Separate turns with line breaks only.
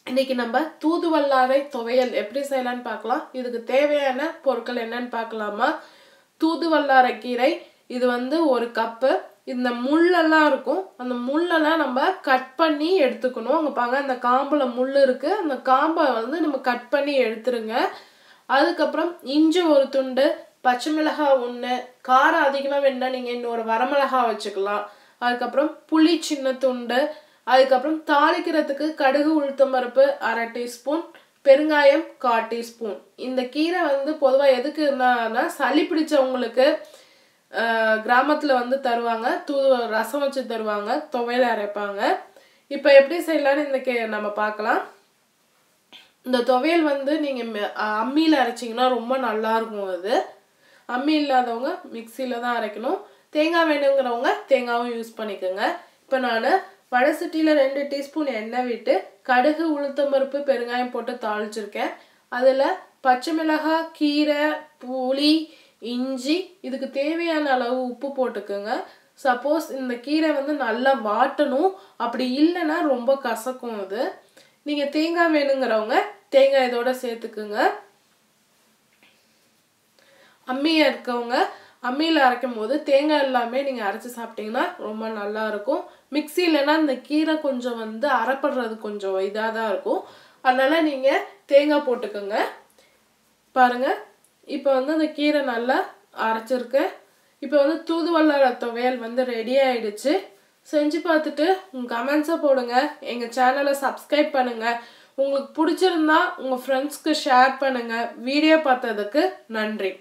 இன்னைக்கு நம்ம தூதுவல்லாரை துவையல் எப்படி செய்யலாம்னு பார்க்கலாம். இதுக்கு தேவையான பொருட்கள் என்னன்னு பார்க்கலாமா. தூதுவல்லாரை கீரை இது வந்து 1 கப்பு. இந்த முள்ளெல்லாம் இருக்கும், அந்த முள்ளெல்லாம் நம்ம கட் பண்ணி எடுத்துக்கணும். அங்கே பாருங்க, அந்த காம்புல முள் இருக்கு, அந்த காம்பை வந்து நம்ம கட் பண்ணி எடுத்துருங்க. அதுக்கப்புறம் இஞ்சி 1 துண்டு, பச்சை மிளகாய் 1, காரம் அதிகமாக வேணும்னா நீங்கள் இன்னொரு வரமிளகாய் வச்சுக்கலாம். அதுக்கப்புறம் புளி சின்ன துண்டு, அதுக்கப்புறம் தாளிக்கிறதுக்கு கடுகு உளுத்தம்பருப்பு 1/2 டீஸ்பூன், பெருங்காயம் 1/4 டீஸ்பூன். இந்த கீரை வந்து பொதுவாக எதுக்குன்னா சளி பிடிச்சவங்களுக்கு கிராமத்தில் வந்து தருவாங்க, ரசம் வச்சு தருவாங்க, துவையல் அரைப்பாங்க. இப்போ எப்படி செய்யலான்னு நம்ம பார்க்கலாம். இந்த துவையல் வந்து நீங்கள் அம்மியில் அரைச்சிங்கன்னா ரொம்ப நல்லாயிருக்கும். அது அம்மி இல்லாதவங்க மிக்சியில் தான் அரைக்கணும். தேங்காய் வேணுங்கிறவங்க தேங்காயும் யூஸ் பண்ணிக்கோங்க. இப்போ நான் வடசட்டியில் 2 டீஸ்பூன் எண்ணெய் விட்டு கடுகு உளுத்தம்பருப்பு பெருங்காயம் போட்டு தாளிச்சிருக்கேன். அதில் பச்சை மிளகாய், கீரை, புளி, இஞ்சி, இதுக்கு தேவையான அளவு உப்பு போட்டுக்கோங்க. சப்போஸ் இந்த கீரை வந்து நல்லா வாட்டணும், அப்படி இல்லைன்னா ரொம்ப கசக்கும். அது நீங்கள் தேங்காய் வேணுங்கிறவங்க தேங்காய் இதோட சேர்த்துக்குங்க. அம்மியை இருக்கவங்க அம்மியில் அரைக்கும் போது தேங்காய் எல்லாமே நீங்கள் அரைச்சி சாப்பிட்டீங்கன்னா ரொம்ப நல்லா இருக்கும். மிக்சி இல்லைன்னா இந்த கீரை கொஞ்சம் வந்து அரைப்படுறது கொஞ்சம் இதாக தான் இருக்கும், அதனால நீங்கள் தேங்காய் போட்டுக்கோங்க. பாருங்கள், இப்போ வந்து அந்த கீரை நல்லா அரைச்சிருக்கேன். இப்போ வந்து தூதுவல்லாரை துவையல் வந்து ரெடி ஆயிடுச்சு. செஞ்சு பார்த்துட்டு உங்கள் கமெண்ட்ஸை போடுங்க. எங்கள் சேனலை சப்ஸ்கிரைப் பண்ணுங்கள். உங்களுக்கு பிடிச்சிருந்தா உங்கள் ஃப்ரெண்ட்ஸ்க்கு ஷேர் பண்ணுங்கள். வீடியோ பார்த்ததுக்கு நன்றி.